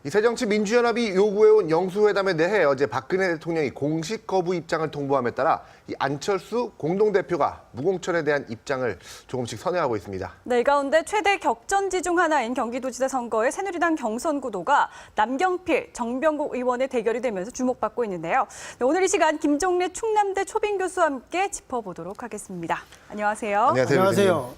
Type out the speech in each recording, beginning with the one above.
이 새정치민주연합이 요구해온 영수회담에 대해 어제 박근혜 대통령이 공식 거부 입장을 통보함에 따라 이 안철수 공동대표가 무공천에 대한 입장을 조금씩 선회하고 있습니다. 네, 이 가운데 최대 격전지 중 하나인 경기도지사 선거에 새누리당 경선 구도가 남경필, 정병국 의원의 대결이 되면서 주목받고 있는데요. 네, 오늘 이 시간 김종래 충남대 초빙 교수와 함께 짚어보도록 하겠습니다. 안녕하세요. 안녕하세요.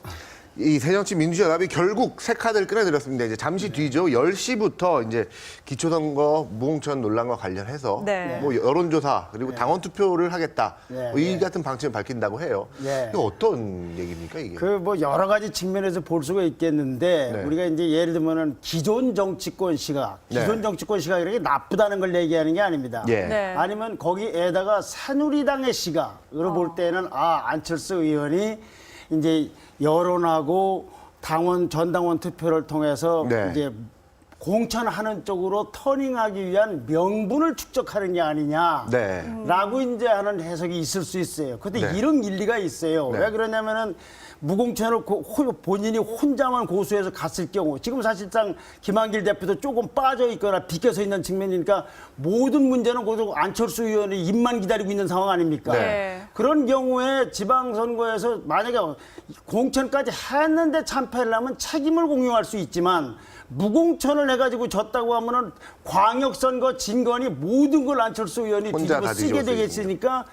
이 새정치민주연합이 결국 새 카드를 꺼내들었습니다. 이제 잠시 뒤죠. 10시부터 이제 기초선거 무공천 논란과 관련해서 네. 뭐 여론조사 그리고 당원 투표를 하겠다. 네. 이 같은 방침을 밝힌다고 해요. 네. 이거 어떤 얘기입니까 이게? 그 뭐 여러 가지 측면에서 볼 수가 있겠는데 네. 우리가 이제 예를 들면은 기존 정치권 시각, 기존 네. 정치권 시각이 이렇게 나쁘다는 걸 얘기하는 게 아닙니다. 예. 네. 아니면 거기에다가 새누리당의 시각으로 볼 때는 안철수 의원이 이제 여론하고 당원 전당원 투표를 통해서 네. 이제 공천하는 쪽으로 터닝하기 위한 명분을 축적하는 게 아니냐. 네. 라고 이제 하는 해석이 있을 수 있어요. 근데 네. 이런 일리가 있어요. 네. 왜 그러냐면은 무공천을 본인이 혼자만 고수해서 갔을 경우 지금 사실상 김한길 대표도 조금 빠져 있거나 비껴서 있는 측면이니까 모든 문제는 고작 안철수 의원의 입만 기다리고 있는 상황 아닙니까? 네. 그런 경우에 지방선거에서 만약에 공천까지 했는데 참패를 하면 책임을 공유할 수 있지만 무공천을 해가지고 졌다고 하면은 광역선거 진건이 모든 걸 안철수 의원이 혼자 뒤집어 다 쓰게 뒤집어 되겠으니까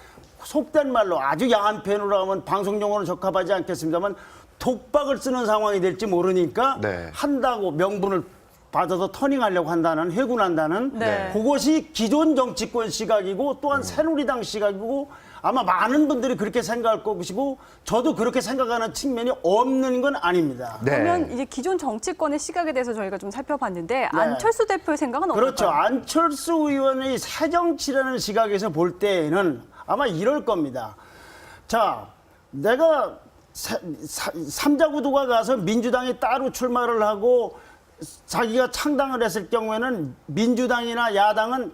속된 말로 아주 야한 표현으로 하면 방송용어는 적합하지 않겠습니다만 독박을 쓰는 상황이 될지 모르니까 네. 한다고 명분을 받아서 터닝하려고 한다는 회군한다는 네. 그것이 기존 정치권 시각이고 또한 새누리당 시각이고 아마 많은 분들이 그렇게 생각할 것이고 저도 그렇게 생각하는 측면이 없는 건 아닙니다. 네. 그러면 이제 기존 정치권의 시각에 대해서 저희가 좀 살펴봤는데 안철수 대표의 생각은 어떨까요? 그렇죠. 안철수 의원의 새정치라는 시각에서 볼 때에는 아마 이럴 겁니다. 자, 내가 삼자구도가 가서 민주당이 따로 출마를 하고 자기가 창당을 했을 경우에는 민주당이나 야당은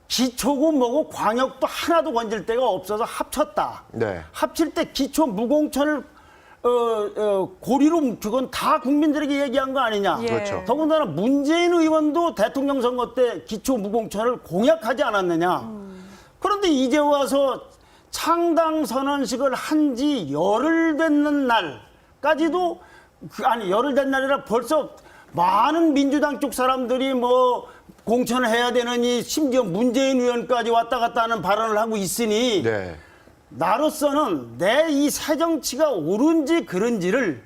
기초고 뭐고 광역도 하나도 건질 데가 없어서 합쳤다. 네. 합칠 때 기초 무공천을 고리로 그건 다 국민들에게 얘기한 거 아니냐. 예. 그렇죠. 더군다나 문재인 의원도 대통령 선거 때 기초 무공천을 공약하지 않았느냐. 그런데 이제 와서 창당 선언식을 한 지 열흘 됐는 날까지도 열흘 된 날이라 벌써 많은 민주당 쪽 사람들이 뭐 공천을 해야 되느니 심지어 문재인 의원까지 왔다 갔다 하는 발언을 하고 있으니 네. 나로서는 내 이 새정치가 옳은지 그른지를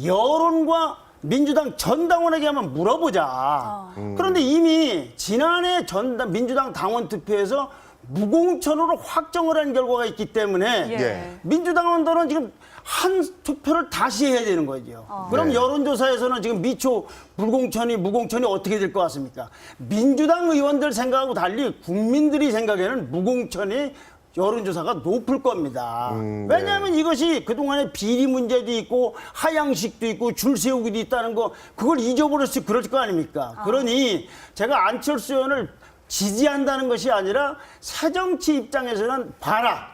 여론과 민주당 전당원에게 한번 물어보자. 그런데 이미 지난해 민주당 당원 투표에서 무공천으로 확정을 한 결과가 있기 때문에 예. 민주당원들은 지금 한 투표를 다시 해야 되는 거죠. 그럼 네. 여론조사에서는 지금 미초 무공천이 어떻게 될 것 같습니까? 민주당 의원들 생각하고 달리 국민들이 생각에는 무공천이 여론조사가 높을 겁니다. 왜냐하면 이것이 그동안에 비리 문제도 있고 하향식도 있고 줄 세우기도 있다는 거 그걸 잊어버렸을 그럴 거 아닙니까? 그러니 제가 안철수 의원을 지지한다는 것이 아니라 새정치 입장에서는 봐라.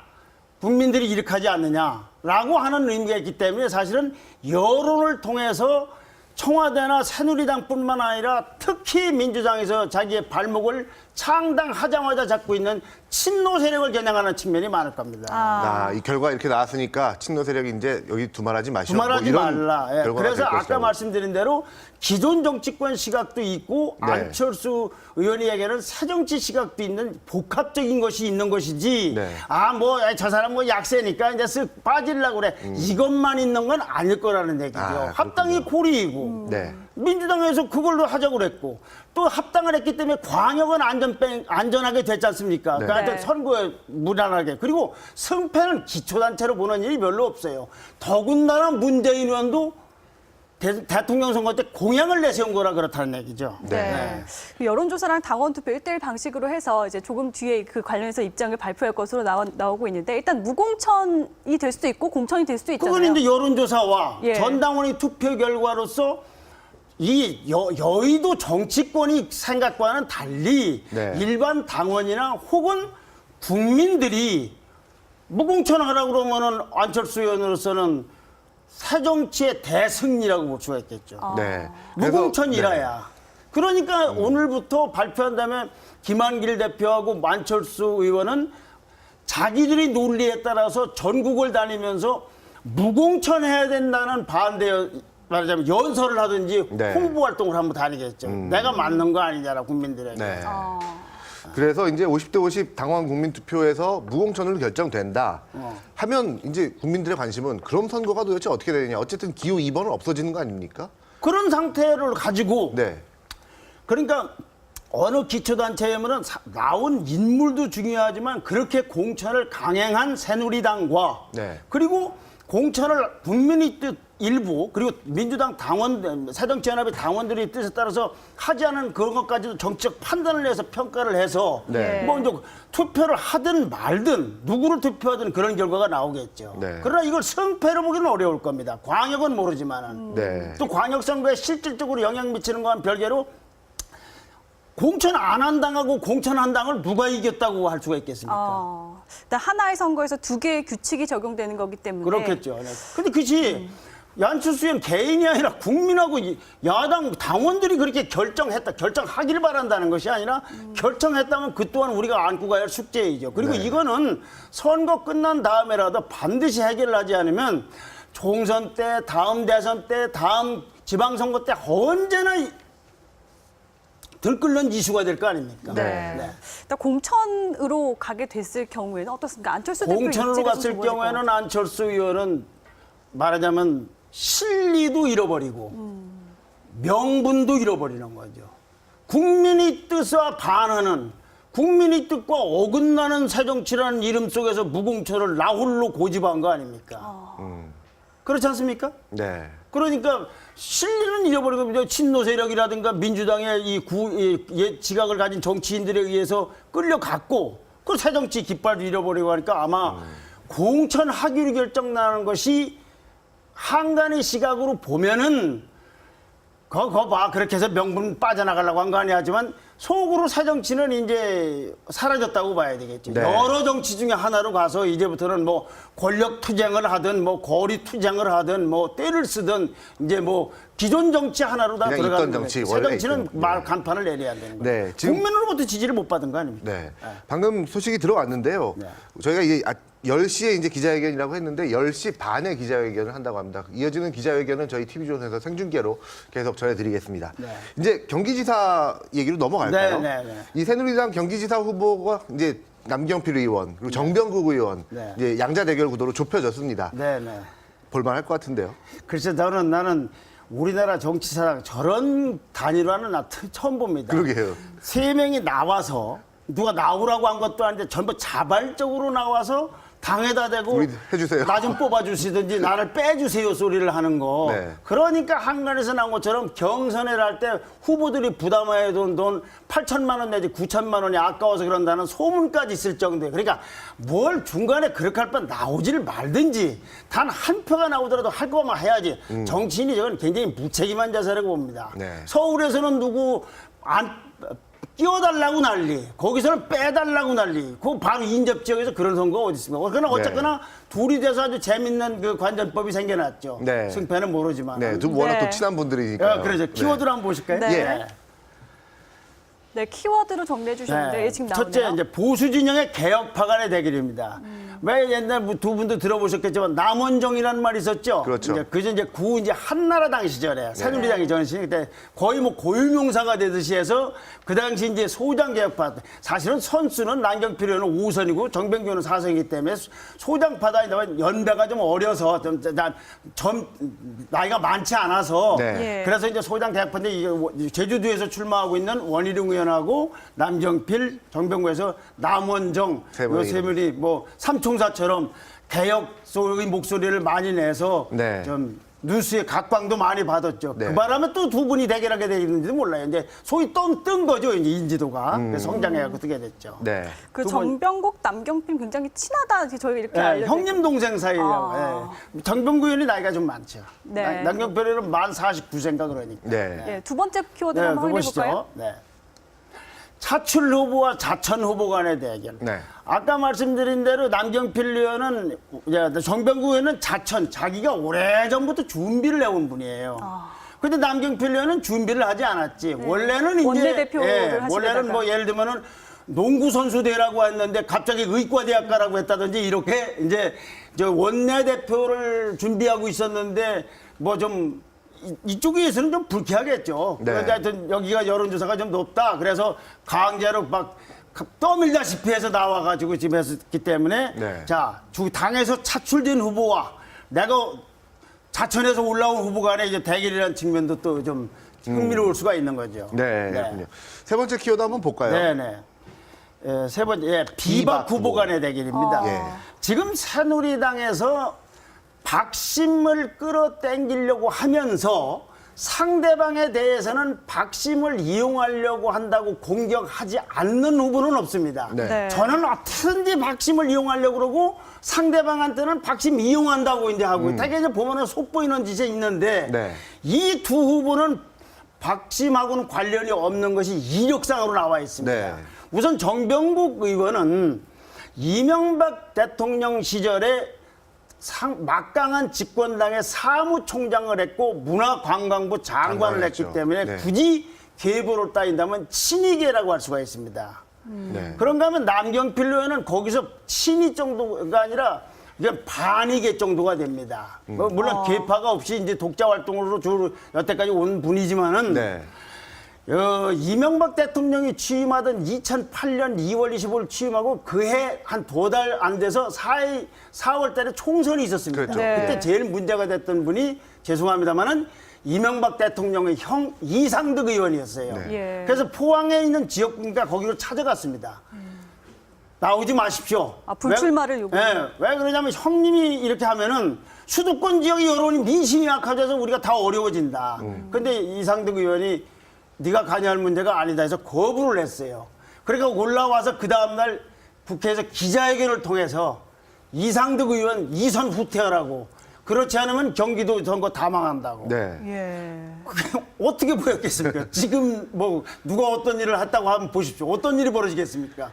국민들이 이렇게 하지 않느냐라고 하는 의미가 있기 때문에 사실은 여론을 통해서 청와대나 새누리당뿐만 아니라 특히 민주당에서 자기의 발목을 창당하자마자 잡고 있는 친노 세력을 겨냥하는 측면이 많을 겁니다. 이 결과 이렇게 나왔으니까 친노 세력이 이제 여기 두말하지 마시고 두말하지 말라. 예. 결과가 그래서 될 아까 것이라고. 말씀드린 대로 기존 정치권 시각도 있고 네. 안철수 의원에게는 새정치 시각도 있는 복합적인 것이 있는 것이지 네. 저 사람 뭐 약세니까 이제 쓱 빠지려고 그래. 이것만 있는 건 아닐 거라는 얘기죠. 합당이 고리이고 네. 민주당에서 그걸로 하자고 그랬고 또 합당을 했기 때문에 광역은 안전하게 됐지 않습니까? 네. 그러니까 선거에 무난하게. 그리고 승패는 기초단체로 보는 일이 별로 없어요. 더군다나 문재인 의원도 대통령 선거 때 공약을 내세운 거라 그렇다는 얘기죠. 네. 그 여론조사랑 당원투표 1대1 방식으로 해서 이제 조금 뒤에 그 관련해서 입장을 발표할 것으로 나오고 있는데 일단 무공천이 될 수도 있고 공천이 될 수도 있잖아요. 그건 이제 여론조사와 예. 전당원의 투표 결과로서 이 여의도 정치권이 생각과는 달리 네. 일반 당원이나 혹은 국민들이 무공천하라고 그러면은 안철수 의원으로서는 새정치의 대승리라고 볼 수가 있겠죠. 네. 무공천이라야 그러니까 오늘부터 발표한다면 김한길 대표하고 만철수 의원은 자기들이 논리에 따라서 전국을 다니면서 무공천해야 된다는 반대 말하자면 연설을 하든지 네. 홍보 활동을 한번 다니겠죠. 내가 맞는 거 아니냐라 국민들에게. 네. 그래서 이제 50대 50 당원 국민 투표에서 무공천으로 결정된다 하면 이제 국민들의 관심은 그럼 선거가 도대체 어떻게 되느냐. 어쨌든 기호 2번은 없어지는 거 아닙니까? 그런 상태를 가지고 네. 그러니까 어느 기초단체에는 나온 인물도 중요하지만 그렇게 공천을 강행한 새누리당과 네. 그리고 공천을 국민의 뜻 일부 그리고 민주당 당원 새정치연합의 당원들의 뜻에 따라서 하지 않은 그런 것까지도 정치적 판단을 해서 평가를 해서 네. 뭐 이제 투표를 하든 말든 누구를 투표하든 그런 결과가 나오겠죠. 네. 그러나 이걸 승패로 보기는 어려울 겁니다. 광역은 모르지만은 네. 또 광역 선거에 실질적으로 영향 미치는 거와는 별개로 공천 안 한 당하고 공천한 당을 누가 이겼다고 할 수가 있겠습니까? 일단 하나의 선거에서 두 개의 규칙이 적용되는 거기 때문에 그렇겠죠. 근데 그치 안철수 의원 개인이 아니라 국민하고 야당 당원들이 그렇게 결정하길 바란다는 것이 아니라 결정했다면 그 또한 우리가 안고 가야 할 숙제이죠. 그리고 네. 이거는 선거 끝난 다음에라도 반드시 해결하지 않으면 총선 때, 다음 대선 때, 다음 지방선거 때 언제나 들끓는 이슈가 될 거 아닙니까? 네. 네. 일단 공천으로 가게 됐을 경우에는 어떻습니까? 안철수 대표 공천으로 입지가 좀 갔을 좁아질 것 경우에는 안철수 의원은 말하자면 실리도 잃어버리고 명분도 잃어버리는 거죠. 국민의 뜻과 반하는 국민의 뜻과 어긋나는 새정치라는 이름 속에서 무공천을 나홀로 고집한 거 아닙니까? 그렇지 않습니까? 네. 그러니까 실리는 잃어버리고 친노 세력이라든가 민주당의 지각을 가진 정치인들에 의해서 끌려갔고 그 새정치 깃발도 잃어버리고 하니까 아마 공천 하기로 결정나는 것이 한간의 시각으로 보면은 그거 봐 그렇게 해서 명분 빠져나가려고 한 거 아니야 하지만 속으로 새정치는 이제 사라졌다고 봐야 되겠죠. 네. 여러 정치 중에 하나로 가서 이제부터는 뭐 권력 투쟁을 하든 뭐 거리 투쟁을 하든 뭐 때를 쓰든 이제 뭐 기존 정치 하나로 다 그냥 들어가는 있던 정치, 거예요. 원래 새정치는 있던, 말 네. 간판을 내려야 되는 거예요. 네, 지금- 국민으로부터 지지를 못 받은 거 아닙니까? 네. 방금 소식이 들어왔는데요. 네. 저희가 이제 10시에 이제 기자회견이라고 했는데 10시 반에 기자회견을 한다고 합니다. 이어지는 기자회견은 저희 TV조선에서 생중계로 계속 전해드리겠습니다. 네. 이제 경기지사 얘기로 넘어갈까요? 네, 네, 네. 이 새누리당 경기지사 후보가 이제 남경필 의원 그리고 정병국 의원 네. 이제 양자 대결 구도로 좁혀졌습니다. 네. 볼만할 것 같은데요. 글쎄 나는 우리나라 정치사상 저런 단일화는 나 처음 봅니다. 그러게요. 세 명이 나와서 누가 나오라고 한 것도 아닌데 전부 자발적으로 나와서 당에다 대고 우리 해주세요. 나 좀 뽑아주시든지 나를 빼주세요 소리를 하는 거. 네. 그러니까 한간에서 나온 것처럼 경선을 할 때 후보들이 부담해야 돈 8천만 원 내지 9천만 원이 아까워서 그런다는 소문까지 있을 정도에 그러니까 뭘 중간에 그렇게 할 뻔 나오지를 말든지 단 한 표가 나오더라도 할 거만 해야지. 정치인이 저건 굉장히 무책임한 자세라고 봅니다. 네. 서울에서는 누구 끼워달라고 난리, 거기서는 빼달라고 난리, 그 바로 인접 지역에서 그런 선거가 어디 있습니까? 그러나 어쨌거나 둘이 돼서 아주 재밌는 그 관전법이 생겨났죠. 네. 승패는 모르지만. 네, 두 분 워낙 네. 또 친한 분들이니까. 그러죠. 키워드를 한번 보실까요? 네. 네, 키워드로 정리해 주셨는데 예, 지금 나오네요. 첫째, 이제 보수 진영의 개혁파 간의 대결입니다. 왜 옛날 두 분도 들어보셨겠지만 남원정이라는 말이 있었죠. 그렇죠. 네. 그저 이제 이제 한나라당 시절에 새누리당이 전신 때 거의 뭐 고유명사가 되듯이 해서 그 당시 이제 소장 개혁파 사실은 선수는 남경필 의원은 5선이고 정병규 의원은 4선이기 때문에 소장파다 연배가 좀 어려서 좀 나이가 많지 않아서 네. 예. 그래서 이제 소장 개혁파인데 이게 제주도에서 출마하고 있는 원희룡 의원하고 남경필, 정병구에서 남원정 세 세 분이 뭐 삼총사처럼 개혁 속의 목소리를 많이 내서 네. 좀 뉴스에 각광도 많이 받았죠. 네. 그 바람에 또 두 분이 대결하게 되는지도 몰라요. 이제 소위 뜬 거죠, 이제 인지도가. 그래서 성장해갖고 뜨게 됐죠. 네. 그 두 번- 정병국, 남경필 굉장히 친하다 이렇게 저희가 이렇게 네, 알려져 형님 동생 사이라고. 예. 정병구 의원이 나이가 좀 많죠. 네. 남경필 의원은 만 49세인가 그러니까. 네. 예, 두 번째 키워드 네, 한번 그거 확인해 볼까요? 보시죠. 네. 차출 후보와 자천 후보 간의 대결. 네. 아까 말씀드린 대로 남경필 의원은 정병구 의원은 자천 자기가 오래전부터 준비를 해온 분이에요. 근데 남경필 의원은 준비를 하지 않았지. 원래는 이제 원내대표를 하시다가. 원래는 뭐 예를 들면은 농구 선수대라고 했는데 갑자기 의과대학가라고 했다든지 이렇게 이제 저 원내대표를 준비하고 있었는데 뭐 좀 이쪽에서는 좀 불쾌하겠죠. 네. 그런데 하여튼 여기가 여론조사가 좀 높다. 그래서 강제로 막 떠밀다시피 해서 나와가지고 지금 했기 때문에 네. 자, 당에서 차출된 후보와 내가 자천에서 올라온 후보 간의 이제 대결이라는 측면도 또 좀 흥미로울 수가 있는 거죠. 네, 그렇군요. 세 번째 키워드 한번 볼까요? 네네. 세 번째, 비박 비박 후보 후보. 간의 대결입니다. 예. 지금 새누리당에서 박심을 끌어당기려고 하면서 상대방에 대해서는 박심을 이용하려고 한다고 공격하지 않는 후보는 없습니다. 네. 네. 저는 어떻게든지 박심을 이용하려고 그러고 상대방한테는 박심 이용한다고 이제 하고 되게 이제 보면은 속보이는 짓이 있는데 네. 이 두 후보는 박심하고는 관련이 없는 것이 이력상으로 나와 있습니다. 네. 우선 정병국 의원은 이명박 대통령 시절에 막강한 집권당의 사무총장을 했고 문화관광부 장관을 했기 했죠. 때문에 네. 굳이 계보를 따진다면 친이계라고 할 수가 있습니다. 네. 그런가 하면 남경필 의원은 거기서 친이 정도가 아니라 이게 반이계 정도가 됩니다. 뭐 물론 계파가 없이 이제 독자 활동으로 주로 여태까지 온 분이지만은 네. 이명박 대통령이 취임하던 2008년 2월 25일 취임하고 그해 한 2달 안 돼서 4월 달에 총선이 있었습니다. 그렇죠. 네. 그때 제일 문제가 됐던 분이 죄송합니다만은 이명박 대통령의 형 이상득 의원이었어요. 네. 예. 그래서 포항에 있는 지역구니까 거기로 찾아갔습니다. 나오지 마십시오. 아, 불출마를 요구. 왜 그러냐면 형님이 이렇게 하면은 수도권 지역 여론이 민심이 약해져서 우리가 다 어려워진다. 근데 이상득 의원이 네가 관여할 문제가 아니다 해서 거부를 했어요. 그러니까 올라와서 그 다음날 국회에서 기자회견을 통해서 이상득 의원 이선 후퇴하라고 그렇지 않으면 경기도 선거 다 망한다고. 네. 예. 그게 어떻게 보였겠습니까? 지금 뭐 누가 어떤 일을 했다고 하면 보십시오. 어떤 일이 벌어지겠습니까?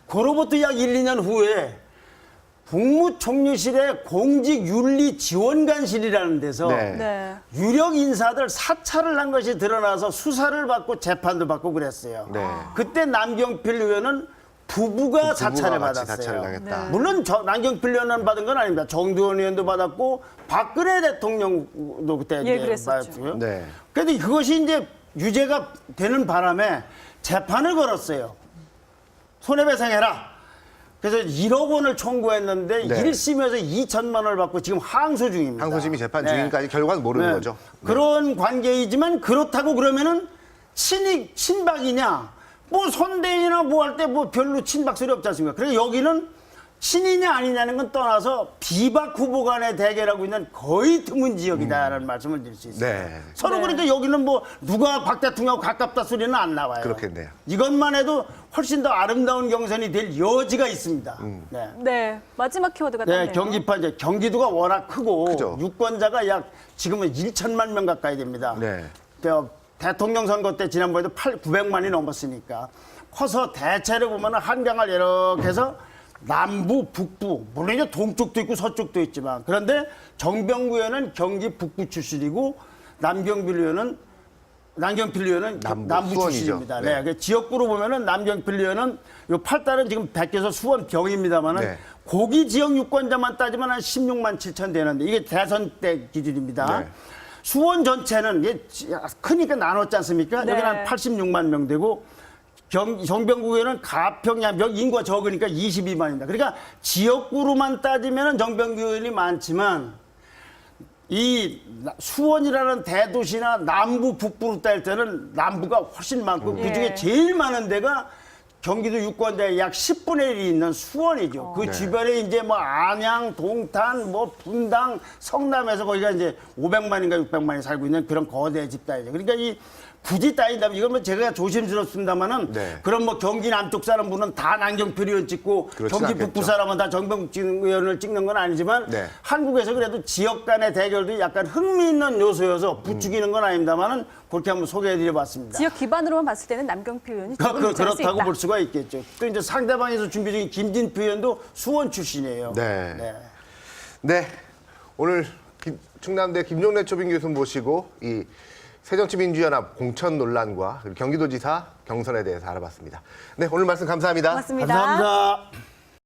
그로부터 약 1, 2년 후에 국무총리실의 공직윤리지원관실이라는 데서 네. 네. 유력 인사들 사찰을 한 것이 드러나서 수사를 받고 재판도 받고 그랬어요. 네. 그때 남경필 의원은 부부가 사찰을 같이 받았어요. 사찰을 당했다. 네. 물론 남경필 의원은 받은 건 아닙니다. 정두원 의원도 받았고 박근혜 대통령도 그때 예, 이제 그랬었죠. 받았고요. 네. 그런데 그것이 이제 유죄가 되는 바람에 재판을 걸었어요. 손해배상해라. 그래서 1억 원을 청구했는데 네. 1심에서 2천만 원을 받고 지금 항소 중입니다. 항소심이 재판 네. 중인까지 결과는 모르는 네. 거죠. 그런 관계이지만 그렇다고 그러면은 친박이냐 뭐 선대위나 뭐 할 때 뭐 별로 친박 소리 없지 않습니까? 그래서 여기는 친이냐 아니냐는 건 떠나서 비박 후보 간의 대결하고 있는 거의 드문 지역이다라는 말씀을 드릴 수 있습니다. 네. 서로 네. 그러니까 여기는 뭐 누가 박 대통령하고 가깝다 소리는 안 나와요. 그렇겠네요. 이것만 해도 훨씬 더 아름다운 경선이 될 여지가 있습니다. 네. 네. 마지막 키워드가 네, 떴네요. 경기파 이제 경기도가 워낙 크고 크죠. 유권자가 약 지금은 1천만 명 가까이 됩니다. 네. 대통령 선거 때 지난번에도 900만이 넘었으니까 커서 대체로 보면 한강을 이렇게 해서 남부, 북부, 물론 이제 동쪽도 있고 서쪽도 있지만 그런데 정병구 의원은 경기 북부 출신이고 남경필 의원은 남부 수원이죠. 출신입니다. 네. 네. 그 지역구로 보면은 남경필 의원은 요 8달은 지금 백개서 수원 병입니다만은 네. 고기 지역 유권자만 따지면 한 16만 7천 되는데 이게 대선 때 기준입니다. 네. 수원 전체는 이게 크니까 나눴지 않습니까? 네. 여기는 한 86만 명 되고 정병국 의원은 가평, 양평 인구가 적으니까 22만입니다. 그러니까 지역구로만 따지면 정병국 의원이 많지만 이 수원이라는 대도시나 남부, 북부로 따질 때는 남부가 훨씬 많고 그중에 예. 제일 많은 데가 경기도 유권자의 약 10분의 1이 있는 수원이죠. 그 네. 주변에 이제 뭐 안양, 동탄, 뭐 분당, 성남에서 거기가 이제 500만인가 600만이 살고 있는 그런 거대 집단이죠. 그러니까 이 굳이 따진다면 이건 뭐 제가 조심스럽습니다만은 네. 그럼 뭐 경기 남쪽 사람 분은 다 남경필 의원 찍고 그렇진 경기 않겠죠. 북부 사람은 다 정병국 의원을 찍는 건 아니지만 네. 한국에서 그래도 지역 간의 대결도 약간 흥미있는 요소여서 부추기는 건 아닙니다만은 그렇게 한번 소개해드려봤습니다. 지역 기반으로만 봤을 때는 남경필 의원이 조금 잘수 그렇다고 있다. 볼 수가 있겠죠. 또 이제 상대방에서 준비 중인 김진표 의원도 수원 출신이에요. 네. 네. 오늘 충남대 김종래 초빙 교수 모시고 이 새정치민주연합 공천 논란과 그리고 경기도지사 경선에 대해서 알아봤습니다. 네, 오늘 말씀 감사합니다. 고맙습니다. 감사합니다.